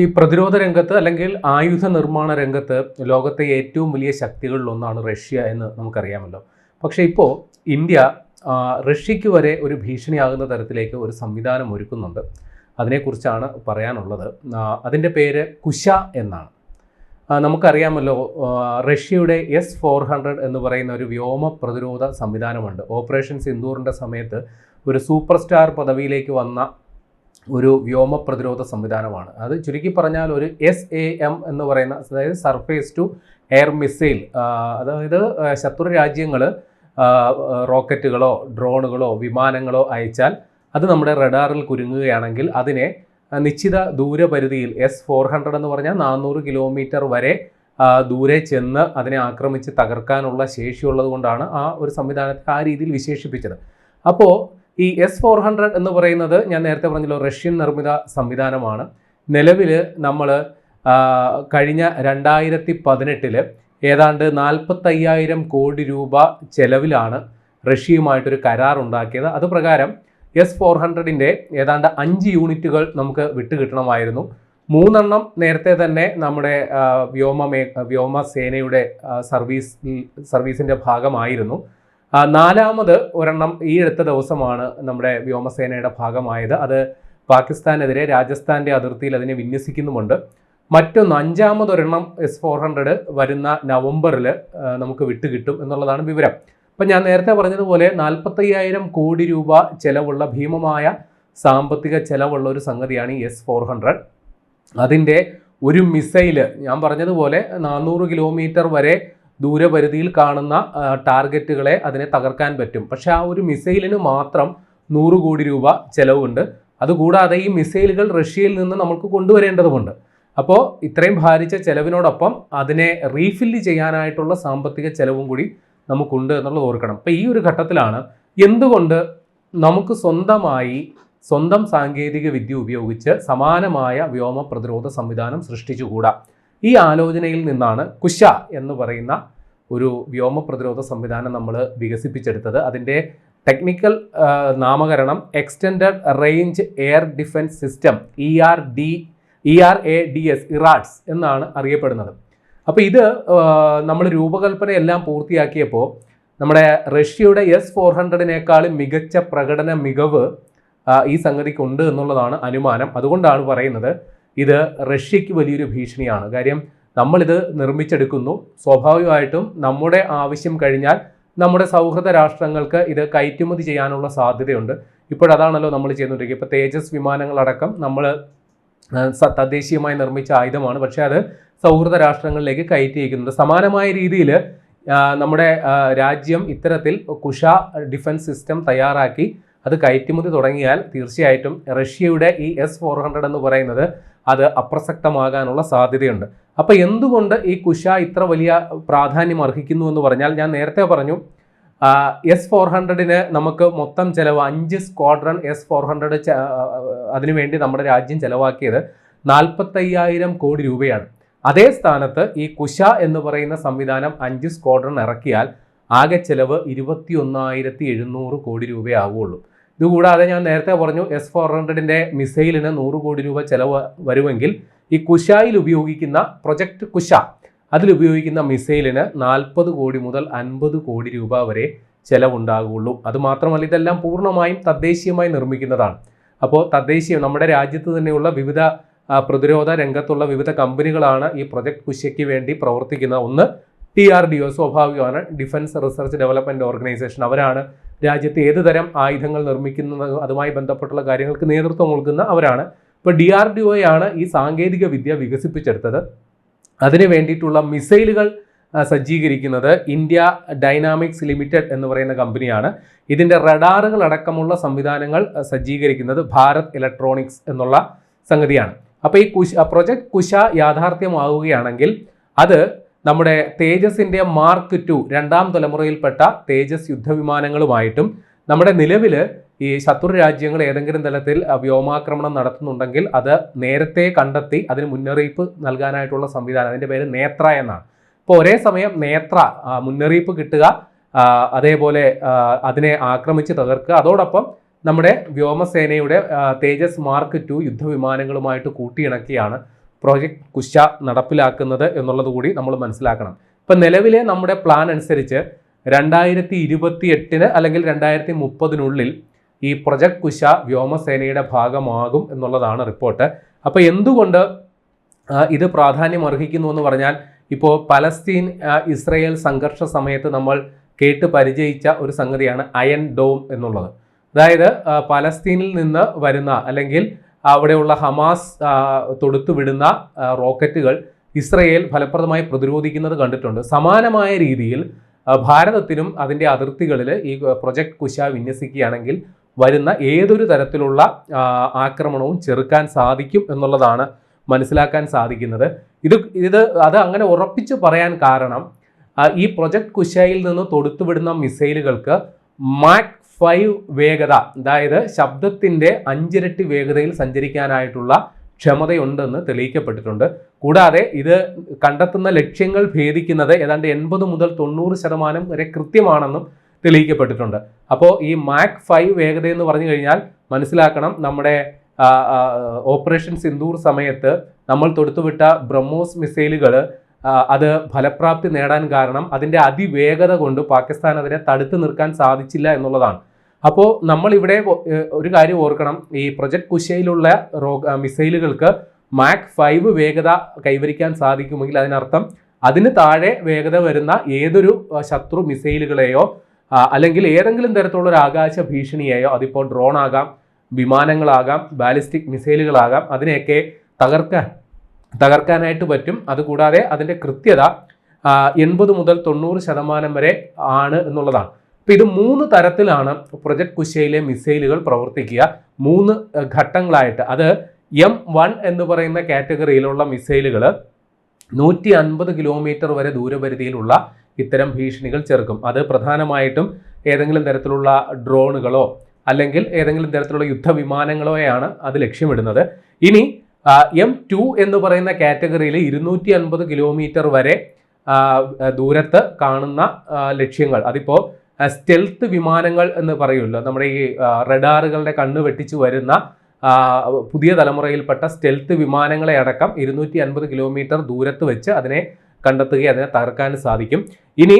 ഈ പ്രതിരോധ രംഗത്ത് അല്ലെങ്കിൽ ആയുധ നിർമ്മാണ രംഗത്ത് ലോകത്തെ ഏറ്റവും വലിയ ശക്തികളിലൊന്നാണ് റഷ്യ എന്ന് നമുക്കറിയാമല്ലോ. പക്ഷേ ഇപ്പോൾ ഇന്ത്യ റഷ്യക്ക് വരെ ഒരു ഭീഷണിയാകുന്ന തരത്തിലേക്ക് ഒരു സംവിധാനം ഒരുക്കുന്നുണ്ട്. അതിനെക്കുറിച്ചാണ് പറയാനുള്ളത്. അതിൻ്റെ പേര് കുശ എന്നാണ്. നമുക്കറിയാമല്ലോ, റഷ്യയുടെ S-400 എന്ന് പറയുന്ന ഒരു വ്യോമ പ്രതിരോധ സംവിധാനമുണ്ട്. ഓപ്പറേഷൻ സിന്ദൂറിൻ്റെ സമയത്ത് ഒരു സൂപ്പർ സ്റ്റാർ പദവിയിലേക്ക് വന്ന ഒരു വ്യോമ പ്രതിരോധ സംവിധാനമാണ്. അത് ചുരുക്കി പറഞ്ഞാൽ ഒരു SAM എന്ന് പറയുന്ന, അതായത് സർഫേസ് ടു എയർ മിസൈൽ. അതായത് ശത്രു രാജ്യങ്ങൾ റോക്കറ്റുകളോ ഡ്രോണുകളോ വിമാനങ്ങളോ അയച്ചാൽ അത് നമ്മുടെ റഡാറിൽ കുരുങ്ങുകയാണെങ്കിൽ അതിനെ നിശ്ചിത ദൂരപരിധിയിൽ S-400 എന്ന് പറഞ്ഞാൽ 400 കിലോമീറ്റർ വരെ ദൂരെ ചെന്ന് അതിനെ ആക്രമിച്ച് തകർക്കാനുള്ള ശേഷിയുള്ളത് കൊണ്ടാണ് ആ ഒരു സംവിധാനത്തെ ആ രീതിയിൽ വിശേഷിപ്പിച്ചത്. അപ്പോൾ ഈ S-400 എന്ന് പറയുന്നത് ഞാൻ നേരത്തെ പറഞ്ഞല്ലോ, റഷ്യൻ നിർമ്മിത സംവിധാനമാണ്. നിലവിൽ നമ്മൾ കഴിഞ്ഞ 2018 ഏതാണ്ട് 45,000 കോടി രൂപ ചെലവിലാണ് റഷ്യയുമായിട്ടൊരു കരാർ ഉണ്ടാക്കിയത്. അതുപ്രകാരം S-400ൻ്റെ ഏതാണ്ട് 5 യൂണിറ്റുകൾ നമുക്ക് വിട്ടുകിട്ടണമായിരുന്നു. 3 എണ്ണം നേരത്തെ തന്നെ നമ്മുടെ വ്യോമസേനയുടെ സർവീസിൻ്റെ ഭാഗമായിരുന്നു. 4ാമത് ഒരെണ്ണം ഈ അടുത്ത ദിവസമാണ് നമ്മുടെ വ്യോമസേനയുടെ ഭാഗമായത്. അത് പാകിസ്ഥാനെതിരെ രാജസ്ഥാൻ്റെ അതിർത്തിയിൽ അതിനെ വിന്യസിക്കുന്നുമുണ്ട്. മറ്റൊന്ന് 5ാമതൊരെണ്ണം S-400 വരുന്ന നവംബറിൽ നമുക്ക് വിട്ടുകിട്ടും എന്നുള്ളതാണ് വിവരം. അപ്പം ഞാൻ നേരത്തെ പറഞ്ഞതുപോലെ 45,000 കോടി രൂപ ചെലവുള്ള ഭീമമായ സാമ്പത്തിക ചെലവുള്ള ഒരു സംഗതിയാണ് ഈ S-400. അതിൻ്റെ ഒരു മിസൈല് ഞാൻ പറഞ്ഞതുപോലെ 400 കിലോമീറ്റർ വരെ ദൂരപരിധിയിൽ കാണുന്ന ടാർഗറ്റുകളെ അതിനെ തകർക്കാൻ പറ്റും. പക്ഷേ ആ ഒരു മിസൈലിന് മാത്രം 100 കോടി രൂപ ചെലവുണ്ട്. അതുകൂടാതെ ഈ മിസൈലുകൾ റഷ്യയിൽ നിന്ന് നമുക്ക് കൊണ്ടുവരേണ്ടതുമുണ്ട്. അപ്പോൾ ഇത്രയും ഭാരിച്ച ചെലവിനോടൊപ്പം അതിനെ റീഫില്ല് ചെയ്യാനായിട്ടുള്ള സാമ്പത്തിക ചെലവും കൂടി നമുക്കുണ്ട് എന്നുള്ളത് ഓർക്കണം. അപ്പോൾ ഈ ഒരു ഘട്ടത്തിലാണ് എന്തുകൊണ്ട് നമുക്ക് സ്വന്തം സാങ്കേതിക വിദ്യ ഉപയോഗിച്ച് സമാനമായ വ്യോമ പ്രതിരോധ സംവിധാനം സൃഷ്ടിച്ചുകൂടാ. ഈ ആലോചനയിൽ നിന്നാണ് കുശ എന്ന് പറയുന്ന ഒരു വ്യോമ പ്രതിരോധ സംവിധാനം നമ്മൾ വികസിപ്പിച്ചെടുത്തത്. അതിൻ്റെ ടെക്നിക്കൽ നാമകരണം extended range air defence system ERADS ഇറാഡ്സ് എന്നാണ് അറിയപ്പെടുന്നത്. അപ്പോൾ ഇത് നമ്മൾ രൂപകൽപ്പനയെല്ലാം പൂർത്തിയാക്കിയപ്പോൾ നമ്മുടെ റഷ്യയുടെ S-400നേക്കാളും മികച്ച പ്രകടന മികവ് ഈ സംഗതിക്കുണ്ട് എന്നുള്ളതാണ് അനുമാനം. അതുകൊണ്ടാണ് പറയുന്നത് ഇത് റഷ്യക്ക് വലിയൊരു ഭീഷണിയാണ്. കാര്യം നമ്മളിത് നിർമ്മിച്ചെടുക്കുന്നു, സ്വാഭാവികമായിട്ടും നമ്മുടെ ആവശ്യം കഴിഞ്ഞാൽ നമ്മുടെ സൗഹൃദ രാഷ്ട്രങ്ങൾക്ക് ഇത് കയറ്റുമതി ചെയ്യാനുള്ള സാധ്യതയുണ്ട്. ഇപ്പോഴതാണല്ലോ നമ്മൾ ചെയ്യുന്നുണ്ടെങ്കിൽ, ഇപ്പോൾ തേജസ് വിമാനങ്ങളടക്കം നമ്മൾ തദ്ദേശീയമായി നിർമ്മിച്ച ആയുധമാണ്, പക്ഷേ അത് സൗഹൃദ രാഷ്ട്രങ്ങളിലേക്ക് കയറ്റി അയക്കുന്നുണ്ട്. സമാനമായ രീതിയിൽ നമ്മുടെ രാജ്യം ഇത്തരത്തിൽ കുശ ഡിഫൻസ് സിസ്റ്റം തയ്യാറാക്കി അത് കയറ്റുമതി തുടങ്ങിയാൽ തീർച്ചയായിട്ടും റഷ്യയുടെ ഈ S-400 എന്ന് പറയുന്നത് അത് അപ്രസക്തമാകാനുള്ള സാധ്യതയുണ്ട്. അപ്പോൾ എന്തുകൊണ്ട് ഈ കുശ ഇത്ര വലിയ പ്രാധാന്യം അർഹിക്കുന്നു എന്ന് പറഞ്ഞാൽ, ഞാൻ നേരത്തെ പറഞ്ഞു S-400ന് നമുക്ക് മൊത്തം ചിലവ് 5 സ്ക്വാഡ്രൺ S-400 അതിനുവേണ്ടി നമ്മുടെ രാജ്യം ചിലവാക്കിയത് 45,000 കോടി രൂപയാണ്. അതേ സ്ഥാനത്ത് ഈ കുശ എന്ന് പറയുന്ന സംവിധാനം 5 സ്ക്വാഡ്രൺ ഇറക്കിയാൽ ആകെ ചിലവ് 21,700 കോടി രൂപയാവുള്ളൂ. ഇതുകൂടാതെ ഞാൻ നേരത്തെ പറഞ്ഞു S-400ൻ്റെ മിസൈലിന് 100 കോടി രൂപ ചിലവ് വരുമെങ്കിൽ ഈ കുശായിൽ ഉപയോഗിക്കുന്ന പ്രൊജക്ട് കുശ അതിലുപയോഗിക്കുന്ന മിസൈലിന് 40 കോടി മുതൽ 50 കോടി രൂപ വരെ ചിലവുണ്ടാകുള്ളൂ. അതുമാത്രമല്ല, ഇതെല്ലാം പൂർണ്ണമായും തദ്ദേശീയമായി നിർമ്മിക്കുന്നതാണ്. അപ്പോൾ നമ്മുടെ രാജ്യത്ത് തന്നെയുള്ള വിവിധ പ്രതിരോധ രംഗത്തുള്ള വിവിധ കമ്പനികളാണ് ഈ പ്രൊജക്ട് കുശയ്ക്ക് വേണ്ടി പ്രവർത്തിക്കുന്നത്. ഒന്ന് DRDO, സ്വാഭാവികമാണ്, ഡിഫൻസ് റിസർച്ച് ഡെവലപ്മെൻറ്റ് ഓർഗനൈസേഷൻ. അവരാണ് രാജ്യത്ത് ഏത് തരം ആയുധങ്ങൾ നിർമ്മിക്കുന്നത് അതുമായി ബന്ധപ്പെട്ടുള്ള കാര്യങ്ങൾക്ക് നേതൃത്വം നൽകുന്ന അവരാണ്. ഇപ്പോൾ DRDO യാണ് ഈ സാങ്കേതിക വിദ്യ വികസിപ്പിച്ചെടുത്തത്. അതിന് വേണ്ടിയിട്ടുള്ള മിസൈലുകൾ സജ്ജീകരിക്കുന്നത് ഇന്ത്യ ഡൈനാമിക്സ് ലിമിറ്റഡ് എന്ന് പറയുന്ന കമ്പനിയാണ്. ഇതിൻ്റെ റഡാറുകൾ അടക്കമുള്ള സംവിധാനങ്ങൾ സജ്ജീകരിക്കുന്നത് ഭാരത് ഇലക്ട്രോണിക്സ് എന്നുള്ള സംഗതിയാണ്. അപ്പോൾ ഈ പ്രൊജക്ട് കുശ യാഥാർത്ഥ്യമാവുകയാണെങ്കിൽ അത് നമ്മുടെ തേജസിൻ്റെ മാർക്ക് 2 2ാം തലമുറയിൽപ്പെട്ട തേജസ് യുദ്ധവിമാനങ്ങളുമായിട്ടും നമ്മുടെ നിലവിൽ ഈ ശത്രു രാജ്യങ്ങൾ ഏതെങ്കിലും തലത്തിൽ വ്യോമാക്രമണം നടത്തുന്നുണ്ടെങ്കിൽ അത് നേരത്തെ കണ്ടെത്തി അതിന് മുന്നറിയിപ്പ് നൽകാനായിട്ടുള്ള സംവിധാനം, അതിൻ്റെ പേര് നേത്ര എന്നാണ്. ഇപ്പോൾ ഒരേ സമയം നേത്ര മുന്നറിയിപ്പ് കിട്ടുക, അതേപോലെ അതിനെ ആക്രമിച്ച് തകർക്കുക, അതോടൊപ്പം നമ്മുടെ വ്യോമസേനയുടെ തേജസ് മാർക്ക് 2 യുദ്ധവിമാനങ്ങളുമായിട്ട് കൂട്ടിയിണക്കിയാണ് പ്രോജക്റ്റ് കുശ നടപ്പിലാക്കുന്നത് എന്നുള്ളത് കൂടി നമ്മൾ മനസ്സിലാക്കണം. ഇപ്പം നിലവിലെ നമ്മുടെ പ്ലാൻ അനുസരിച്ച് 2028 അല്ലെങ്കിൽ 2030 ഈ പ്രൊജക്ട് കുശ വ്യോമസേനയുടെ ഭാഗമാകും എന്നുള്ളതാണ് റിപ്പോർട്ട്. അപ്പോൾ എന്തുകൊണ്ട് ഇത് പ്രാധാന്യം അർഹിക്കുന്നു എന്ന് പറഞ്ഞാൽ, ഇപ്പോൾ പലസ്തീൻ ഇസ്രയേൽ സംഘർഷ സമയത്ത് നമ്മൾ കേട്ട് പരിചയിച്ച ഒരു സംഗതിയാണ് അയൺ ഡോം എന്നുള്ളത്. അതായത് പലസ്തീനിൽ നിന്ന് വരുന്ന അല്ലെങ്കിൽ അവിടെയുള്ള ഹമാസ് തൊടുത്തുവിടുന്ന റോക്കറ്റുകൾ ഇസ്രയേൽ ഫലപ്രദമായി പ്രതിരോധിക്കുന്നത് കണ്ടിട്ടുണ്ട്. സമാനമായ രീതിയിൽ ഭാരതത്തിനും അതിൻ്റെ അതിർത്തികളിൽ ഈ പ്രൊജക്ട് കുശ വിന്യസിക്കുകയാണെങ്കിൽ വരുന്ന ഏതൊരു തരത്തിലുള്ള ആക്രമണവും ചെറുക്കാൻ സാധിക്കും എന്നുള്ളതാണ് മനസ്സിലാക്കാൻ സാധിക്കുന്നത്. അത് അങ്ങനെ ഉറപ്പിച്ച് പറയാൻ കാരണം ഈ പ്രൊജക്ട് കുശയിൽ നിന്ന് തൊടുത്തുവിടുന്ന മിസൈലുകൾക്ക് മാക് 5 വേഗത, അതായത് ശബ്ദത്തിൻ്റെ 5 ഇരട്ടി വേഗതയിൽ സഞ്ചരിക്കാനായിട്ടുള്ള ക്ഷമതയുണ്ടെന്ന് തെളിയിക്കപ്പെട്ടിട്ടുണ്ട്. കൂടാതെ ഇത് കണ്ടെത്തുന്ന ലക്ഷ്യങ്ങൾ ഭേദിക്കുന്നത് ഏതാണ്ട് 80 മുതൽ 90% വരെ കൃത്യമാണെന്നും തെളിയിക്കപ്പെട്ടിട്ടുണ്ട്. അപ്പോൾ ഈ മാക് 5 വേഗത എന്ന് പറഞ്ഞു കഴിഞ്ഞാൽ മനസ്സിലാക്കണം, നമ്മുടെ ഓപ്പറേഷൻ സിന്ദൂർ സമയത്ത് നമ്മൾ തൊടുത്തുവിട്ട ബ്രഹ്മോസ് മിസൈലുകൾ അത് ഫലപ്രാപ്തി നേടാൻ കാരണം അതിൻ്റെ അതിവേഗത കൊണ്ട് പാകിസ്ഥാൻ അതിനെ തടുത്തു നിർത്താൻ സാധിച്ചില്ല എന്നുള്ളതാണ്. അപ്പോൾ നമ്മളിവിടെ ഒരു കാര്യം ഓർക്കണം, ഈ പ്രൊജക്ട് കുശയിലുള്ള മിസൈലുകൾക്ക് മാക് 5 വേഗത കൈവരിക്കാൻ സാധിക്കുമെങ്കിൽ അതിനർത്ഥം അതിന് താഴെ വേഗത വരുന്ന ഏതൊരു ശത്രു മിസൈലുകളെയോ അല്ലെങ്കിൽ ഏതെങ്കിലും തരത്തിലുള്ള ഒരു ആകാശ ഭീഷണിയെയോ, അതിപ്പോൾ ഡ്രോൺ ആകാം, വിമാനങ്ങളാകാം, ബാലിസ്റ്റിക് മിസൈലുകളാകാം, അതിനെയൊക്കെ തകർക്കാനായിട്ട് പറ്റും. അതുകൂടാതെ അതിൻ്റെ കൃത്യത 80 മുതൽ 90% വരെ ആണ് എന്നുള്ളതാണ്. അപ്പോൾ ഇത് 3 തരത്തിലാണ് പ്രൊജക്ട് കുശയിലെ മിസൈലുകൾ പ്രവർത്തിക്കുക, 3 ഘട്ടങ്ങളായിട്ട്. അത് M1 എന്ന് പറയുന്ന കാറ്റഗറിയിലുള്ള മിസൈലുകൾ 150 കിലോമീറ്റർ വരെ ദൂരപരിധിയിലുള്ള ഇത്തരം ഭീഷണികൾ ചെറുക്കും. അത് പ്രധാനമായിട്ടും ഏതെങ്കിലും തരത്തിലുള്ള ഡ്രോണുകളോ അല്ലെങ്കിൽ ഏതെങ്കിലും തരത്തിലുള്ള യുദ്ധവിമാനങ്ങളോയാണ് അത് ലക്ഷ്യമിടുന്നത്. ഇനി M2 എന്ന് പറയുന്ന കാറ്റഗറിയിൽ 250 കിലോമീറ്റർ വരെ ദൂരത്ത് കാണുന്ന ലക്ഷ്യങ്ങൾ, അതിപ്പോൾ സ്റ്റെൽത്ത് വിമാനങ്ങൾ എന്ന് പറയുമല്ലോ, നമ്മുടെ ഈ റഡാറുകളുടെ കണ്ണ് വെട്ടിച്ചു വരുന്ന പുതിയ തലമുറയിൽപ്പെട്ട സ്റ്റെൽത്ത് വിമാനങ്ങളെ അടക്കം 250 കിലോമീറ്റർ ദൂരത്ത് വെച്ച് അതിനെ കണ്ടെത്തുകയും അതിനെ തകർക്കാൻ സാധിക്കും. ഇനി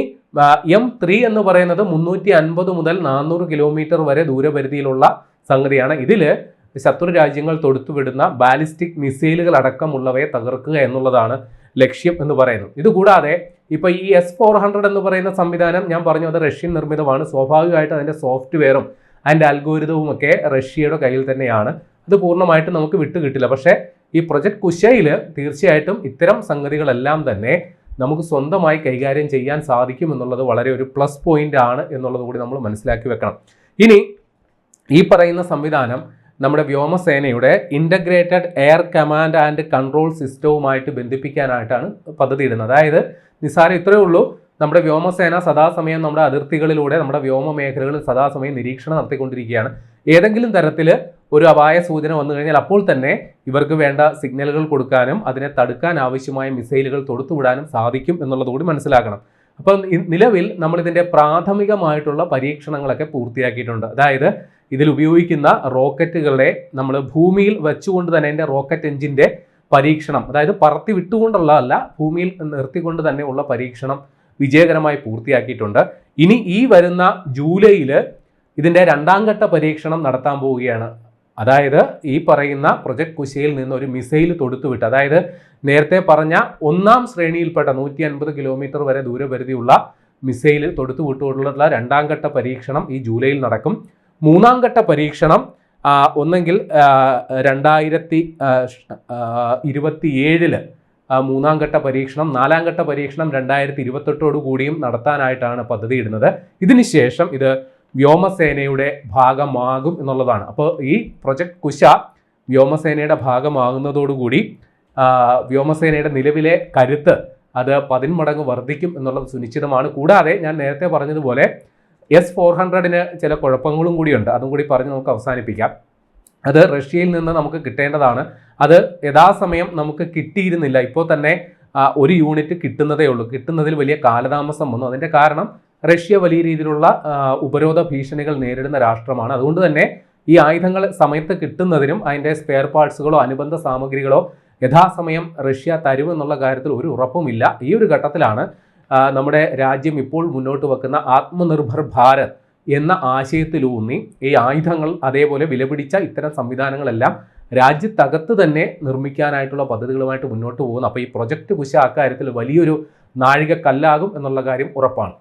M3 എന്ന് പറയുന്നത് 350 മുതൽ 400 കിലോമീറ്റർ വരെ ദൂരപരിധിയിലുള്ള സംഗതിയാണ്. ഇതിൽ ശത്രു രാജ്യങ്ങൾ തൊടുത്തുവിടുന്ന ബാലിസ്റ്റിക് മിസൈലുകൾ അടക്കമുള്ളവയെ തകർക്കുക എന്നുള്ളതാണ് ലക്ഷ്യം എന്ന് പറയുന്നു. ഇതുകൂടാതെ ഇപ്പോൾ ഈ S-400 എന്ന് പറയുന്ന സംവിധാനം ഞാൻ പറഞ്ഞു, അത് റഷ്യൻ നിർമ്മിതമാണ്. സ്വാഭാവികമായിട്ട് അതിൻ്റെ സോഫ്റ്റ്വെയറും അതിൻ്റെ അൽഗോരിതവും ഒക്കെ റഷ്യയുടെ കയ്യിൽ തന്നെയാണ്. അത് പൂർണ്ണമായിട്ടും നമുക്ക് വിട്ടുകിട്ടില്ല. പക്ഷേ ഈ പ്രൊജക്ട് കുശയിൽ തീർച്ചയായിട്ടും ഇത്തരം സംഗതികളെല്ലാം തന്നെ നമുക്ക് സ്വന്തമായി കൈകാര്യം ചെയ്യാൻ സാധിക്കും എന്നുള്ളത് വളരെ ഒരു പ്ലസ് പോയിന്റ് ആണ് എന്നുള്ളത് കൂടി നമ്മൾ മനസ്സിലാക്കി വെക്കണം. ഇനി ഈ പറയുന്ന സംവിധാനം നമ്മുടെ വ്യോമസേനയുടെ integrated air command and control സിസ്റ്റവുമായിട്ട് ബന്ധിപ്പിക്കാനായിട്ടാണ് പദ്ധതി ഇടുന്നത്. അതായത് നിസ്സാരം ഇത്രയേ ഉള്ളൂ, നമ്മുടെ വ്യോമസേന സദാസമയം നമ്മുടെ അതിർത്തികളിലൂടെ നമ്മുടെ വ്യോമ മേഖലകളിൽ സദാസമയം നിരീക്ഷണം നടത്തിക്കൊണ്ടിരിക്കുകയാണ്. ഏതെങ്കിലും തരത്തിൽ ഒരു അപായ സൂചന വന്നു കഴിഞ്ഞാൽ അപ്പോൾ തന്നെ ഇവർക്ക് വേണ്ട സിഗ്നലുകൾ കൊടുക്കാനും അതിനെ തടുക്കാൻ ആവശ്യമായ മിസൈലുകൾ തൊടുത്തുവിടാനും സാധിക്കും എന്നുള്ളത് കൂടി മനസ്സിലാക്കണം. അപ്പം നിലവിൽ നമ്മളിതിൻ്റെ പ്രാഥമികമായിട്ടുള്ള പരീക്ഷണങ്ങളൊക്കെ പൂർത്തിയാക്കിയിട്ടുണ്ട്. അതായത് ഇതിൽ ഉപയോഗിക്കുന്ന റോക്കറ്റുകളെ നമ്മൾ ഭൂമിയിൽ വെച്ചുകൊണ്ട് തന്നെ അതിൻ്റെ റോക്കറ്റ് എഞ്ചിൻ്റെ പരീക്ഷണം, അതായത് പറത്തി വിട്ടുകൊണ്ടുള്ളതല്ല, ഭൂമിയിൽ നിർത്തിക്കൊണ്ട് തന്നെയുള്ള പരീക്ഷണം വിജയകരമായി പൂർത്തിയാക്കിയിട്ടുണ്ട്. ഇനി ഈ വരുന്ന ജൂലൈയിൽ ഇതിൻ്റെ 2ാം ഘട്ട പരീക്ഷണം നടത്താൻ പോവുകയാണ്. അതായത് ഈ പറയുന്ന പ്രൊജക്ട് കുശയിൽ നിന്ന് ഒരു മിസൈൽ തൊടുത്തുവിട്ട്, അതായത് നേരത്തെ പറഞ്ഞ 1ാം ശ്രേണിയിൽപ്പെട്ട 150 കിലോമീറ്റർ വരെ ദൂരപരിധിയുള്ള മിസൈൽ തൊടുത്തുവിട്ടുകൊണ്ടുള്ള 2ാം ഘട്ട പരീക്ഷണം ഈ ജൂലൈയിൽ നടക്കും. 3ാം ഘട്ട പരീക്ഷണം ഒന്നെങ്കിൽ 2027 3ാം ഘട്ട പരീക്ഷണം, 4ാം ഘട്ട പരീക്ഷണം 2028 കൂടിയും നടത്താനായിട്ടാണ് പദ്ധതി ഇടുന്നത്. ഇതിനുശേഷം ഇത് വ്യോമസേനയുടെ ഭാഗമാകും എന്നുള്ളതാണ്. അപ്പോൾ ഈ പ്രൊജക്ട് കുശ വ്യോമസേനയുടെ ഭാഗമാകുന്നതോടുകൂടി വ്യോമസേനയുടെ നിലവിലെ കരുത്ത് അത് 10 മടങ്ങ് വർദ്ധിക്കും എന്നുള്ളത് സുനിശ്ചിതമാണ്. കൂടാതെ ഞാൻ നേരത്തെ പറഞ്ഞതുപോലെ S-400 ചില കുഴപ്പങ്ങളും കൂടിയുണ്ട്. അതും കൂടി പറഞ്ഞ് നമുക്ക് അവസാനിപ്പിക്കാം. അത് റഷ്യയിൽ നിന്ന് നമുക്ക് കിട്ടേണ്ടതാണ്. അത് യഥാസമയം നമുക്ക് കിട്ടിയിരുന്നില്ല. ഇപ്പോൾ തന്നെ ഒരു യൂണിറ്റ് കിട്ടുന്നതേ ഉള്ളൂ. കിട്ടുന്നതിൽ വലിയ കാലതാമസം വന്നു. അതിൻ്റെ കാരണം റഷ്യ വലിയ രീതിയിലുള്ള ഉപരോധ ഭീഷണികൾ നേരിടുന്ന രാഷ്ട്രമാണ്. അതുകൊണ്ട് തന്നെ ഈ ആയുധങ്ങൾ സമയത്ത് കിട്ടുന്നതിനും അതിൻ്റെ സ്പെയർ പാർട്സുകളോ അനുബന്ധ സാമഗ്രികളോ യഥാസമയം റഷ്യ തരുമെന്നുള്ള കാര്യത്തിൽ ഒരു ഉറപ്പുമില്ല. ഈ ഒരു ഘട്ടത്തിലാണ് നമ്മുടെ രാജ്യം ഇപ്പോൾ മുന്നോട്ട് വെക്കുന്ന ആത്മനിർഭർ ഭാരത് എന്ന ആശയത്തിലൂന്നി ഈ ആയുധങ്ങൾ അതേപോലെ വിലപിടിച്ച ഇത്തരം സംവിധാനങ്ങളെല്ലാം രാജ്യത്തകത്ത് തന്നെ നിർമ്മിക്കാനായിട്ടുള്ള പദ്ധതികളുമായിട്ട് മുന്നോട്ട് പോകുന്നു. അപ്പോൾ ഈ പ്രൊജക്ട് കുശ അക്കാര്യത്തിൽ വലിയൊരു നാഴികക്കല്ലാകും എന്നുള്ള കാര്യം ഉറപ്പാണ്.